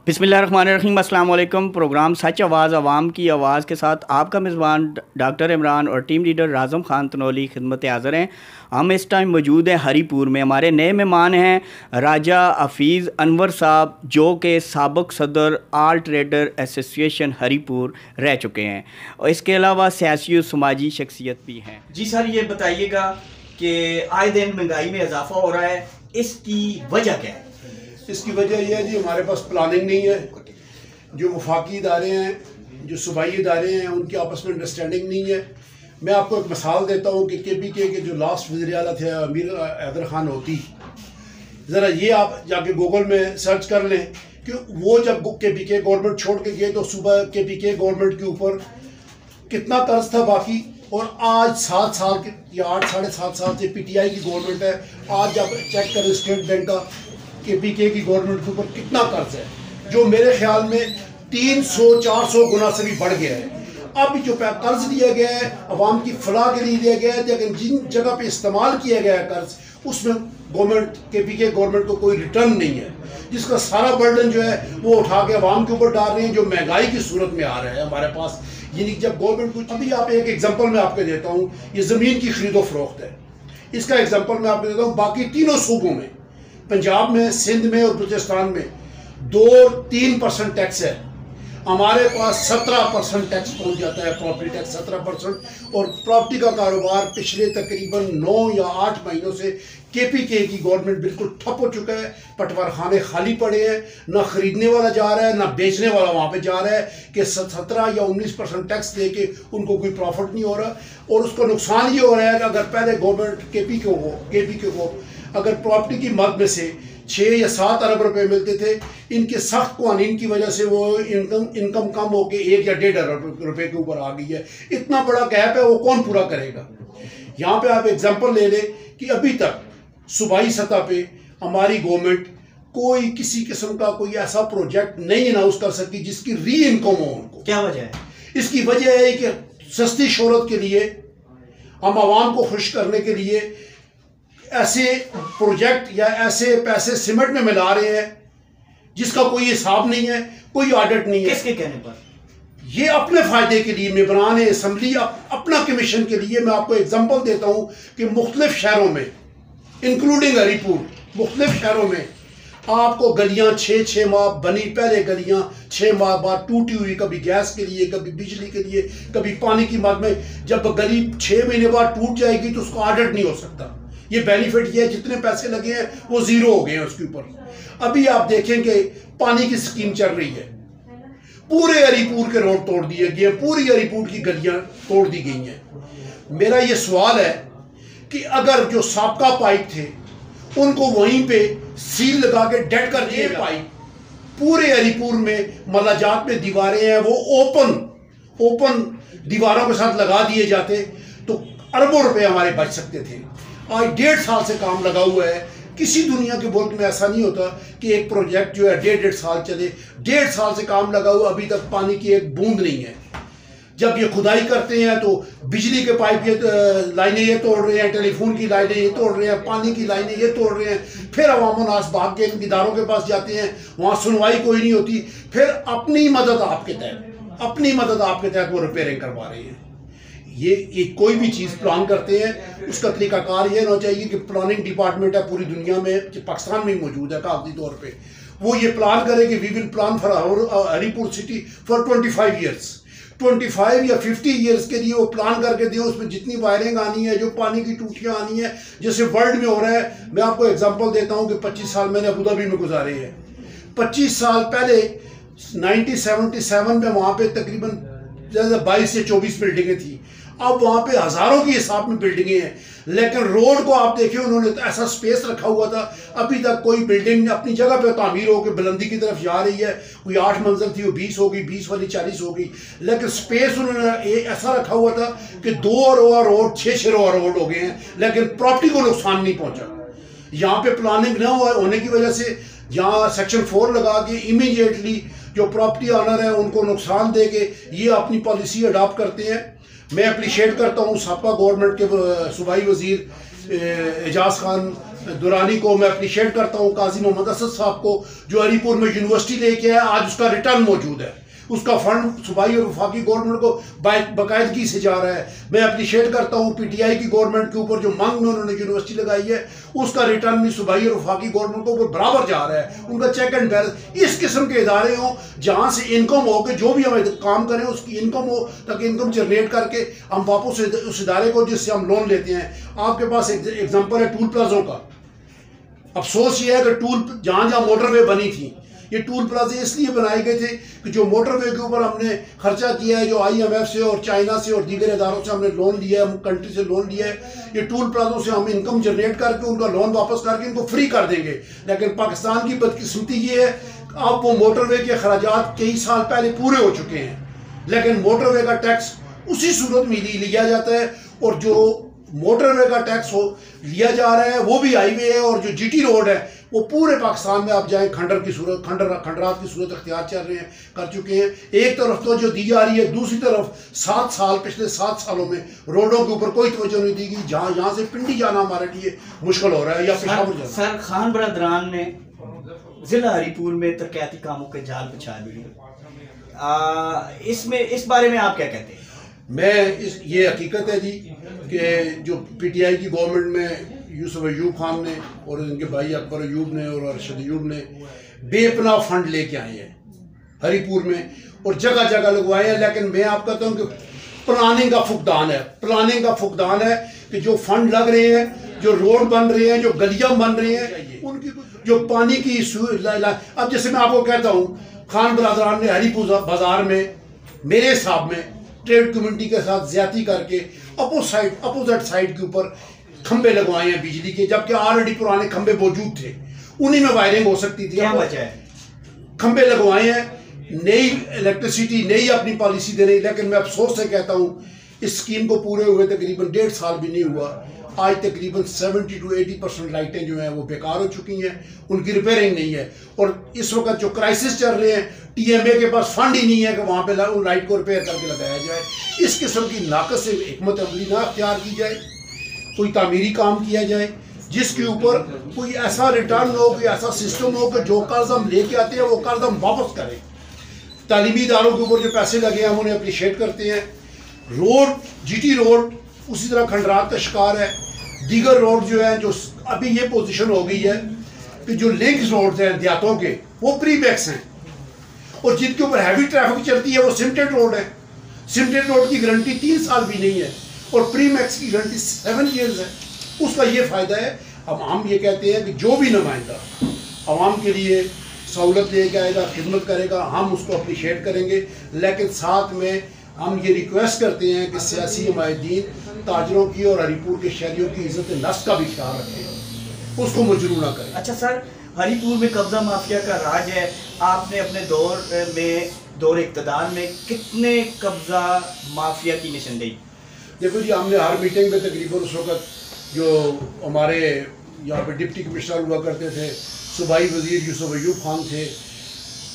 बिस्मिल्लाहिर्रहमानिर्रहीम। अस्सलाम वालेकुम। प्रोग्राम सच आवाज़ आवाम की आवाज़ के साथ आपका मेज़बान डॉक्टर इमरान और टीम लीडर राज़म खान तनोली खिदमत हाज़िर हैं। हम इस टाइम मौजूद हैं हरीपुर में। हमारे नए मेहमान हैं राजा हफीज़ अनवर साहब, जो कि साबिक़ सदर आल ट्रेडर एसोसिएशन हरीपुर रह चुके हैं और इसके अलावा सियासी और समाजी शख्सियत भी हैं। जी सर, ये बताइएगा कि आए दिन महंगाई में इजाफ़ा हो रहा है, इसकी वजह क्या है? इसकी वजह यह है जी, हमारे पास प्लानिंग नहीं है। जो वफाकी इदारे हैं, जो सूबाई इदारे हैं, उनकी आपस में अंडरस्टैंडिंग नहीं है। मैं आपको एक मिसाल देता हूँ कि KPK के जो लास्ट वज़ीर आला थे अमीर हैदर खान होती, ज़रा ये आप जाके गूगल में सर्च कर लें कि वो जब KPK गवर्नमेंट छोड़ के गए तो सुबह KPK गवर्नमेंट के ऊपर कितना कर्ज था बाकी, और आज 7 साल के या 8 साढ़े 7 साल से PTI की गवर्नमेंट है। आज जब चेक करें स्टेट बैंक का KPK की गवर्नमेंट के ऊपर कितना कर्ज है, जो मेरे ख्याल में 300-400 गुना से भी बढ़ गया है। अब जो कर्ज लिया गया है अवाम की फलाह के लिए लिया गया है, लेकिन जिन जगह पे इस्तेमाल किया गया है कर्ज, उसमें गवर्नमेंट KPK गवर्नमेंट को कोई रिटर्न नहीं है, जिसका सारा बर्डन जो है वो उठा के अवाम के ऊपर डाल रहे हैं, जो महंगाई की सूरत में आ रहा है हमारे पास। यानी जब गवर्नमेंट को, अभी आप एक एग्जाम्पल मैं आपको देता हूँ, ये ज़मीन की खरीदो फरोख्त है, इसका एग्जाम्पल मैं आपको देता हूँ। बाकी तीनों सूबों में, पंजाब में, सिंध में और बलूचिस्तान में 2-3% टैक्स है। हमारे पास 17% टैक्स पहुंच जाता है, प्रॉपर्टी टैक्स 17%। और प्रॉपर्टी का कारोबार पिछले तकरीबन 9 या 8 महीनों से KPK की गवर्नमेंट बिल्कुल ठप हो चुका है। पटवार खाने खाली पड़े हैं, ना खरीदने वाला जा रहा है ना बेचने वाला वहाँ पे जा रहा है कि 17 या 19% टैक्स दे के उनको कोई प्रॉफिट नहीं हो रहा। और उसका नुकसान ये हो रहा है कि अगर पहले गवर्नमेंट KPK को अगर प्रॉपर्टी की मद में से 6 या 7 अरब रुपए मिलते थे, इनके सख्त कानून की वजह से वो इनकम कम होकर 1 या 1.5 अरब रुपए के ऊपर आ गई है। इतना बड़ा गैप है, वो कौन पूरा करेगा? यहाँ पे आप एग्जांपल ले लें कि अभी तक सूबाई सतह पे हमारी गवर्नमेंट कोई किसी किस्म का कोई ऐसा प्रोजेक्ट नहीं अनाउंस कर सकी जिसकी री इनकम हो उनको। क्या वजह है? इसकी वजह है कि सस्ती शोहरत के लिए, हम आवाम को खुश करने के लिए ऐसे प्रोजेक्ट या ऐसे पैसे सिमट में मिला रहे हैं जिसका कोई हिसाब नहीं है, कोई ऑडिट नहीं है। किसके कहने पर? ये अपने फायदे के लिए, मेंबरान असम्बली अपना कमीशन के लिए। मैं आपको एग्जांपल देता हूं कि मुख्तलिफ शहरों में, इंक्लूडिंग हरीपुर, मुख्तलिफ शहरों में आपको गलियां 6-6 माह बनी, पहले गलियां 6 माह बाद टूटी हुई, कभी गैस के लिए, कभी बिजली के लिए, कभी पानी की मद में। जब गली 6 महीने बाद टूट जाएगी तो उसको ऑडिट नहीं हो सकता। ये बेनिफिट ये है, जितने पैसे लगे हैं वो जीरो हो गए हैं उसके ऊपर। अभी आप देखेंगे पानी की स्कीम चल रही है, पूरे हरीपुर के रोड तोड़ दिए गए, पूरी हरीपुर की गलियां तोड़ दी गई हैं। मेरा ये सवाल है कि अगर जो साबका पाइप थे उनको वहीं पे सील लगा के डेड कर दिए, पाइप पूरे हरीपुर में मलाजात में दीवारें हैं, वो ओपन दीवारों के साथ लगा दिए जाते तो अरबों रुपए हमारे बच सकते थे। आज 1.5 साल से काम लगा हुआ है। किसी दुनिया के मुल्क में ऐसा नहीं होता कि एक प्रोजेक्ट जो है 1.5 साल चले। 1.5 साल से काम लगा हुआ, अभी तक पानी की एक बूंद नहीं है। जब ये खुदाई करते हैं तो बिजली के पाइप ये लाइनें ये तोड़ रहे हैं, टेलीफोन की लाइनें ये तोड़ रहे हैं, पानी की लाइनें ये तोड़ रहे हैं। फिर अवाम नास भाग के इन इदारों के पास जाते हैं, वहाँ सुनवाई कोई नहीं होती। फिर अपनी मदद आपके तहत वो रिपेयरिंग करवा रहे हैं। ये कोई भी चीज़ प्लान करते हैं, उसका तरीकाकार ये होना चाहिए कि प्लानिंग डिपार्टमेंट है पूरी दुनिया में, पाकिस्तान में मौजूद है कागजी तौर पे, वो ये प्लान करे कि we will plan for Haripur city for 25 years, 25 या 50 ईयर्स के लिए वो प्लान करके दिए। उसमें जितनी वायरिंग आनी है, जो पानी की टूटियाँ आनी है, जैसे वर्ल्ड में हो रहा है। मैं आपको एग्जाम्पल देता हूँ कि 25 साल मैंने अबू धाबी में गुजारे हैं। 25 साल पहले 1977 में वहाँ पे तकरीबन 22 से 24 बिल्डिंगें थी। अब वहाँ पे हज़ारों की हिसाब में बिल्डिंगें हैं, लेकिन रोड को आप देखिए उन्होंने तो ऐसा स्पेस रखा हुआ था। अभी तक कोई बिल्डिंग अपनी जगह पे तामीर होकर बुलंदी की तरफ जा रही है। कोई 8 मंजिल थी, वो 20 हो गई, 20 वाली 40 हो गई, लेकिन स्पेस उन्होंने ऐसा रखा हुआ था कि 2 रोआ रोड 6 रोआ रोड हो गए हैं, लेकिन प्रॉपर्टी को नुकसान नहीं पहुँचा। यहाँ पे प्लानिंग न होने की वजह से यहाँ सेक्शन 4 लगा के इमीडिएटली जो प्रॉपर्टी ऑनर है उनको नुकसान दे के ये अपनी पॉलिसी अडॉप्ट करते हैं। मैं अप्रिशिएट करता हूँ साबका गवर्नमेंट के सूबाई वजीर एजाज खान दुरानी को मैं अप्रिशिएट करता हूँ, काजी मोहम्मद असद साहब को जो हरीपुर में यूनिवर्सिटी लेके आया, आज उसका रिटर्न मौजूद है, उसका फंड सूबाई और वफाकी गवर्नमेंट को बाकायदगी से जा रहा है। मैं अप्रिशिएट करता हूँ पीटीआई की गवर्नमेंट के ऊपर जो मांग में उन्होंने यूनिवर्सिटी लगाई है, उसका रिटर्न भी सूबाई और वफाकी गवर्नमेंट को ऊपर बराबर जा रहा है। उनका चेक एंड बैलेंस इस किस्म के इदारे हों जहाँ से इनकम हो के जो भी हम काम करें उसकी इनकम हो, ताकि इनकम जनरेट करके हम वापस उस इदारे को जिससे हम लोन लेते हैं। आपके पास एग्जाम्पल है टूल प्लाजों का। अफसोस ये है कि टूल जहाँ जहाँ मोटरवे बनी थी, ये टूल प्लाजे इसलिए बनाए गए थे कि जो मोटरवे के ऊपर हमने खर्चा किया है, जो IMF से और चाइना से और दीगर इदारों से हमने लोन लिया है, कंट्री से लोन लिया है, ये टूल प्लाजों से हम इनकम जनरेट करके उनका लोन वापस करके इनको फ्री कर देंगे। लेकिन पाकिस्तान की बदकिस्मती ये है, अब वो मोटरवे के खर्चात कई साल पहले पूरे हो चुके हैं, लेकिन मोटरवे का टैक्स उसी सूरत में लिया जाता है, और जो मोटरवे का टैक्स लिया जा रहा है वो भी हाईवे है, और जो GT रोड है वो पूरे पाकिस्तान में आप जाएं खंडरात की सूरत अख्तियार कर चुके हैं। एक तरफ तो जो दी जा रही है, दूसरी तरफ पिछले 7 सालों में रोडों के ऊपर कोई तवज्जो नहीं दी गई। यहाँ से पिंडी जाना हमारे लिए मुश्किल हो रहा है, या पेशावर जाना। सर, खान बरदरान ने जिला हरीपुर में तरक्याती कामों के जाल बिछा दिए, इस बारे में आप क्या कहते हैं? ये हकीकत है जी कि जो PTI की गवर्नमेंट में यूसुफ अयूब खान ने और इनके भाई अकबर अयूब ने और अरशद अयूब ने बेपनाह फंड लेके आए हैं हरीपुर में और जगह जगह लगवाए हैं। लेकिन मैं आपको कहता हूँ कि प्लानिंग का फुकदान है कि जो फंड लग रहे हैं, जो रोड बन रहे हैं, जो गलियां बन रही हैं, उनकी जो पानी की अब जैसे मैं आपको कहता हूँ, खान बरदरान ने हरीपुर बाजार में मेरे हिसाब में ट्रेड कम्युनिटी के साथ ज्यादती करके अपोजिट साइड के ऊपर खंबे लगवाए हैं बिजली के, जबकि ऑलरेडी पुराने खंबे मौजूद थे, उन्हीं में वायरिंग हो सकती थी। क्या वजह है? खंबे लगवाए हैं, नई इलेक्ट्रिसिटी, नई अपनी पॉलिसी दे रही। लेकिन मैं अफसोस से कहता हूँ इस स्कीम को पूरे हुए तकरीबन 1.5 साल भी नहीं हुआ, आज तकरीबन 70 to 80% लाइटें जो हैं वो बेकार हो चुकी हैं, उनकी रिपेयरिंग नहीं है। और इस वक्त जो क्राइसिस चल रहे हैं, TMA के पास फंड ही नहीं है कि वहाँ पे उन लाइट को रिपेयर करके लगाया जाए। इस किस्म की नाकस से हिकमत अमली ना अख्तियार की जाए, कोई तामीरी काम किया जाए जिसके ऊपर कोई ऐसा रिटर्न हो, कोई ऐसा सिस्टम हो कि जो कर्ज हम लेके आते हैं वो कर्ज हम वापस करें। तालीमी इदारों के ऊपर जो पैसे लगे हैं हम उन्हें अप्रिशिएट करते हैं। रोड, GT रोड उसी तरह खंडरात का शिकार है। दीगर रोड जो है, जो अभी ये पोजीशन हो गई है कि जो लिंक्स रोड हैं देहातों के वो प्रीमैक्स हैं, और जिनके ऊपर हैवी ट्रैफिक चलती है वो सिमटेड रोड है। सिमटेड रोड की गारंटी 3 साल भी नहीं है और प्रीमैक्स की गारंटी 7 ईयर्स है। उसका ये फ़ायदा है। अब हम ये कहते हैं कि जो भी नुमाइंदा आवाम के लिए सहूलत लेके आएगा, खिदमत करेगा, हम उसको अप्रिशिएट करेंगे। लेकिन साथ में हम ये रिक्वेस्ट करते हैं कि सियासी हिमायतदीन ताजरों की और हरीपुर के शहरियों की इज्जत नफ्स का भी ख्याल रखें, उसको मजबूर ना करें। अच्छा सर, हरीपुर में कब्जा माफिया का राज है। आपने अपने दौर इक़्तिदार में कितने कब्जा माफिया की निशानदेही? देखो जी, हमने हर मीटिंग में तकरीबन उस वक्त जो हमारे यहाँ पे डिप्टी कमिश्नर हुआ करते थे, सूबाई वज़ीर यूसुफ अयूब खान थे,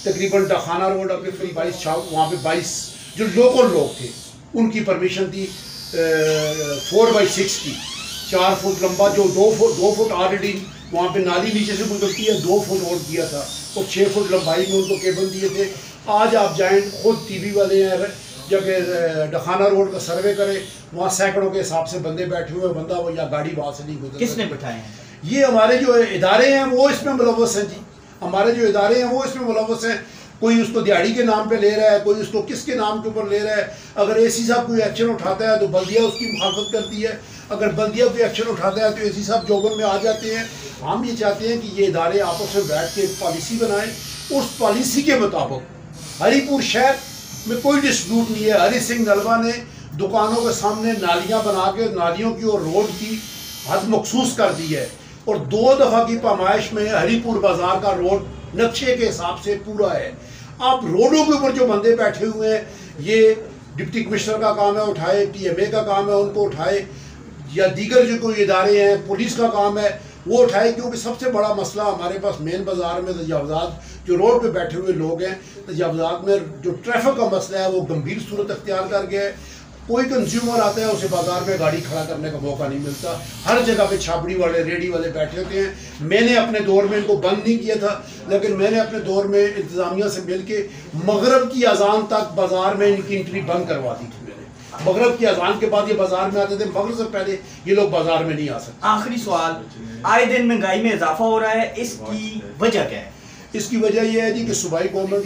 तकरीबन डाखाना रोड अपने करीब 22 वहाँ पे 22 जो लोकल लोग थे उनकी परमिशन थी 4x6 की, 4 फुट लंबा, जो 2 फुट ऑलरेडी वहाँ पे नाली नीचे से गुजरती है, 2 फुट और दिया था और 6 फुट लंबाई में उनको केबल दिए थे। आज आप जाएँ, खुद TV वाले हैं, जब डखाना रोड का सर्वे करें, वहाँ सैकड़ों के हिसाब से बंदे बैठे हुए, बंदा वो या गाड़ी वहाँ से नहीं गुजर। किसने बिठाए हैं? ये हमारे जो इदारे हैं वो इसमें मुलव्वस हैं जी, हमारे जो इदारे हैं वो इसमें मुलव्वस हैं। कोई उसको दिहाड़ी के नाम पे ले रहा है, कोई उसको किसके नाम के ऊपर ले रहा है। अगर AC साहब कोई एक्शन उठाता है तो बल्दिया उसकी मुखालफत करती है, अगर बल्दिया कोई एक्शन उठाता है तो AC साहब जोबन में आ जाते हैं। हम ये चाहते हैं कि ये इदारे आपस में बैठ के एक पॉलिसी बनाएं, उस पॉलिसी के मुताबिक हरीपुर शहर में कोई डिस्प्यूट नहीं है। हरी सिंह नलवा ने दुकानों के सामने नालियाँ बना के नालियों की और रोड की हद मखसूस कर दी है, और 2 दफ़ा की पैमाइश में हरीपुर बाजार का रोड नक्शे के हिसाब से पूरा है। आप रोडों के ऊपर जो बंदे बैठे हुए हैं, ये डिप्टी कमिश्नर का काम है उठाए, TMA का काम है उनको उठाए, या दीगर जो कोई इदारे हैं, पुलिस का काम है वो उठाए। क्योंकि सबसे बड़ा मसला हमारे पास मेन बाज़ार में तजावज़ात, जो रोड पे बैठे हुए लोग हैं, तजावज़ात में जो ट्रैफिक का मसला है वो गंभीर सूरत अख्तियार कर गया है। कोई कंज्यूमर आता है उसे बाजार में गाड़ी खड़ा करने का मौका नहीं मिलता। हर जगह पे छाबड़ी वाले रेडी वाले बैठे होते हैं। मैंने अपने दौर में इनको बंद नहीं किया था, लेकिन मैंने अपने दौर में इंतज़ामिया से मिल के मगरब की अजान तक बाजार में इनकी एंट्री बंद करवा दी थी। मैंने मगरब की अजान के बाद ये बाजार में आते थे, मगरब से पहले ये लोग बाजार में नहीं आ सकते। आखिरी सवाल, आए दिन महंगाई में इजाफा हो रहा है, इसकी वजह क्या है? इसकी वजह यह है जी कि सूबाई गवर्नमेंट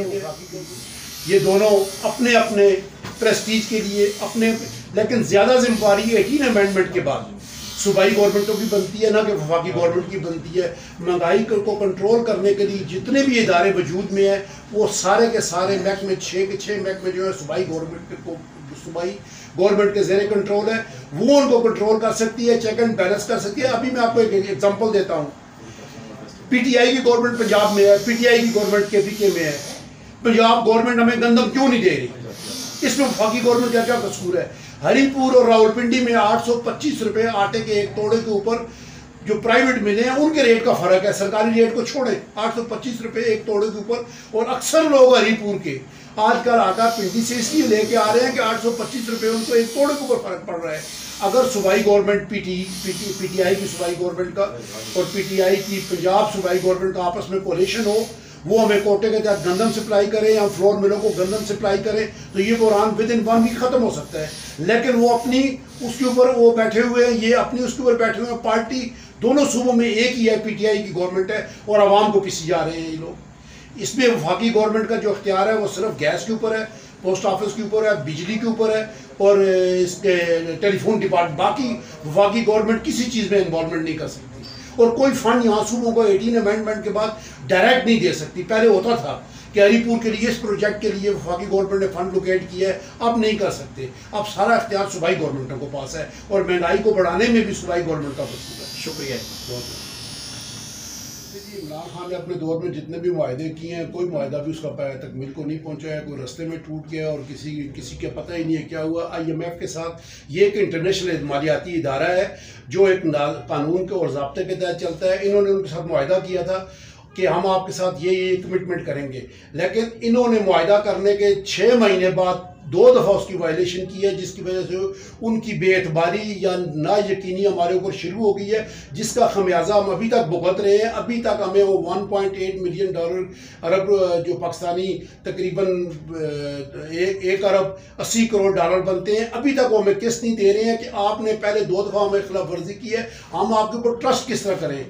ये दोनों अपने अपने प्रेस्टीज के लिए अपने, लेकिन ज़्यादा जिम्मेदारी 18 अमेंडमेंट के बाद सूबाई गवर्नमेंटों की बनती है, ना कि वफाकी गवर्नमेंट की बनती है। महंगाई को कंट्रोल करने के लिए जितने भी इदारे वजूद में हैं वो सारे के सारे महकमे 6 के 6 महकमे जो है सूबाई गवर्नमेंट के ज़ेरे कंट्रोल है, वो उनको कंट्रोल कर सकती है, चेक एंड बैलेंस कर सकती है। अभी मैं आपको एक एग्जाम्पल देता हूँ। PTI की गवर्नमेंट पंजाब में है, PTI की गवर्नमेंट KPK में है। पंजाब गवर्नमेंट हमें गंदम क्यों नहीं दे रही? इसमें वफाकी गवर्नमेंट का क्या कसूर है? हरीपुर और रावलपिंडी में 825 रुपये आटे के एक तोड़े के ऊपर जो प्राइवेट मिले हैं उनके रेट का फर्क है। सरकारी रेट को छोड़ें, 825 रुपये एक तोड़े के ऊपर। और अक्सर लोग हरीपुर के आजकल आटा पिंडी से इसलिए लेके आ रहे हैं कि 825 रुपये उनको एक तोड़े के ऊपर फर्क पड़ रहा है। अगर सूबाई गवर्नमेंट PTI की सूबाई गवर्नमेंट का और PTI की पंजाब सूबाई गवर्नमेंट का आपस में कोलिशन हो, वो हमें कोटे के तहत गंदम सप्लाई करें या फ्लोर मिलों को गंदम सप्लाई करें, तो ये बुरान विद इन 1 वीक ख़त्म हो सकता है। लेकिन वो अपनी उसके ऊपर वो बैठे हुए हैं, ये अपनी उसके ऊपर बैठे हुए हैं। पार्टी दोनों सूबों में एक ही है, PTI की गवर्नमेंट है, और आवाम को पीछे जा रहे हैं ये लोग। इसमें वफाकी गवर्नमेंट का जो अख्तियार है वो सिर्फ गैस के ऊपर है, पोस्ट ऑफिस के ऊपर है, बिजली के ऊपर है और इसके टेलीफोन डिपार्टमेंट। बाकी वफाकी गवर्नमेंट किसी चीज़ में इन्वॉल्वमेंट नहीं कर सकती और कोई फंड यहाँ सूबों को 18 अमेंडमेंट के बाद डायरेक्ट नहीं दे सकती। पहले होता था कि हरीपुर के लिए इस प्रोजेक्ट के लिए वफाकी गवर्नमेंट ने फंड लोकेट किया है, अब नहीं कर सकते। अब सारा इख्तियार सूबाई गवर्नमेंटों को पास है और महंगाई को बढ़ाने में भी सूबाई गवर्नमेंट का कसूर है। शुक्रिया। इमरान खान ने अपने दौर में जितने भी मुआहदे किए हैं, कोई मुआहदा भी उसका तकमील को नहीं पहुंचा है। कोई रास्ते में टूट गया और किसी के पता ही नहीं है क्या हुआ। IMF के साथ ये एक इंटरनेशनल मालियाती इदारा है जो एक कानून के और ज़ाब्ते के तहत चलता है। इन्होंने उनके साथ मुआहदा किया था कि हम आपके साथ ये कमिटमेंट करेंगे, लेकिन इन्होंने मुआहदा करने के 6 महीने बाद 2 दफ़ा उसकी वायलेशन की है, जिसकी वजह से उनकी बेएतबारी या ना यकीनी हमारे ऊपर शुरू हो गई है, जिसका खमियाजा हम अभी तक भुगत रहे हैं। अभी तक हमें वो $1.8 मिलियन अरब जो पाकिस्तानी तकरीबन 1 अरब 80 करोड़ डॉलर बनते हैं, अभी तक वो हमें किस्त नहीं दे रहे हैं कि आपने पहले 2 दफ़ा हमें खिलाफ वर्जी की है, हम आपके ऊपर ट्रस्ट किस तरह करें।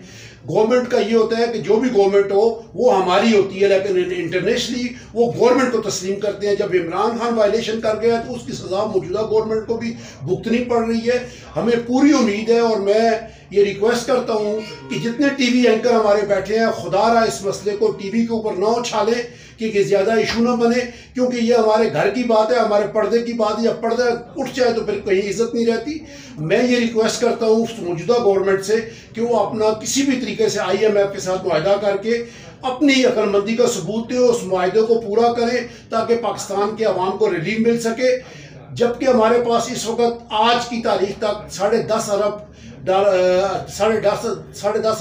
गवर्नमेंट का ये होता है कि जो भी गवर्नमेंट हो वो हमारी होती है, लेकिन इंटरनेशनली वो गवर्नमेंट को तस्लीम करते हैं। जब इमरान खान वायलेशन कर गया तो उसकी सज़ा मौजूदा गवर्नमेंट को भी भुगतनी पड़ रही है। हमें पूरी उम्मीद है और मैं ये रिक्वेस्ट करता हूँ कि जितने TV एंकर हमारे बैठे हैं, खुदारा इस मसले को TV के ऊपर ना उछाले कि ज़्यादा इशू ना बने, क्योंकि ये हमारे घर की बात है, हमारे पर्दे की बात है। जब पर्दा उठ जाए तो फिर कहीं इज्जत नहीं रहती। मैं ये रिक्वेस्ट करता हूँ मौजूदा गवर्नमेंट से कि वो अपना किसी भी तरीके से IMF के साथ मुआहदा करके अपनी अक्लमंदी का सबूत दे, उस मुआहदे को पूरा करें ताकि पाकिस्तान के अवाम को रिलीफ मिल सके। जबकि हमारे पास इस वक्त आज की तारीख तक $10.5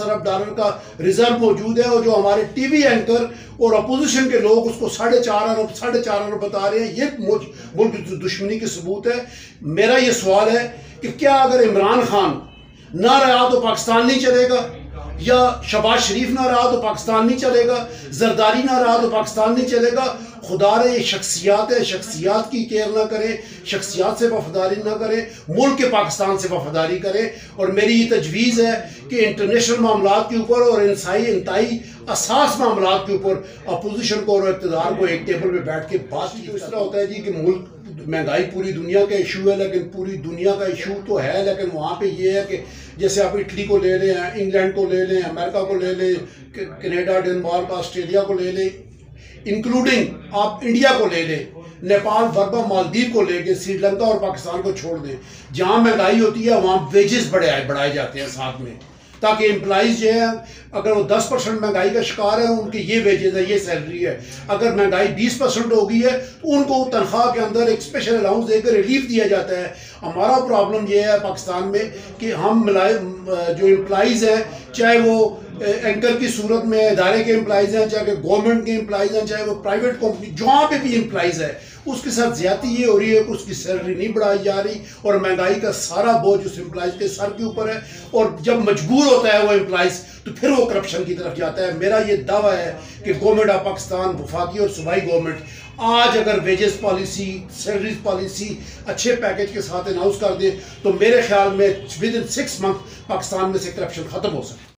अरब का रिजर्व मौजूद है, और जो हमारे TV एंकर और अपोजिशन के लोग उसको 4.5 अरब बता रहे हैं। ये मुल्क की दुश्मनी के सबूत है। मेरा ये सवाल है कि क्या अगर इमरान खान ना रहा तो पाकिस्तान नहीं चलेगा, या शहबाज शरीफ ना रहा तो पाकिस्तान नहीं चलेगा, जरदारी ना रहा तो पाकिस्तान नहीं चलेगा। खुदा रे, ये शख्सियात है, शख्सियात की केयर ना करें, शख्सियात से वफादारी ना करें, मुल्क के पाकिस्तान से वफादारी करें। और मेरी ये तजवीज़ है कि इंटरनेशनल मामलात के ऊपर और इंतहाई असास मामलात के ऊपर अपोजिशन को और इक़्तिदार को एक टेबल पर बैठ के बात की। तो इस तरह होता है जी कि मुल्क महंगाई पूरी दुनिया का इशू है, लेकिन पूरी दुनिया का इशू तो है, लेकिन वहाँ पे ये है कि जैसे आप इटली को ले लें, इंग्लैंड को ले लें, अमेरिका को ले लें, कनाडा, डेनमार्क, ऑस्ट्रेलिया को ले लें, इंक्लूडिंग आप इंडिया को ले लें, नेपाल, बर्मा, मालदीव को लेके श्रीलंका और पाकिस्तान को छोड़ दें। जहाँ महंगाई होती है वहाँ वेजेस बढ़ाए जाते हैं साथ में, ताकि एम्प्लॉइज जो है अगर वो 10% महंगाई का शिकार है, उनके ये वेजेस है, ये सैलरी है। अगर महंगाई 20% हो गई है तो उनको तनख्वाह के अंदर एक स्पेशल अलाउंस देकर रिलीफ दिया जाता है। हमारा प्रॉब्लम ये है पाकिस्तान में कि हम जो एम्प्लॉइज़ हैं, चाहे वो एंकर की सूरत में इदारे के एम्प्लॉइज़ हैं, चाहे गवर्नमेंट के एम्प्लॉइज़ हैं, चाहे वो प्राइवेट कंपनी, जहाँ पे भी एम्प्लॉइज़ है, उसके साथ ज्यादती ये हो रही है कि उसकी सैलरी नहीं बढ़ाई जा रही और महंगाई का सारा बोझ उस एम्प्लॉइज़ के सर के ऊपर है। और जब मजबूर होता है वो एम्प्लॉइज़ तो फिर वो करप्शन की तरफ जाता है। मेरा ये दावा है कि गवर्नमेंट ऑफ पाकिस्तान, वफाकी और सूबाई गवर्नमेंट आज अगर वेजेस पॉलिसी, सैलरीज पॉलिसी अच्छे पैकेज के साथ अनाउंस कर दे तो मेरे ख्याल में विद इन 6 मंथ पाकिस्तान में से करप्शन खत्म हो सकता है।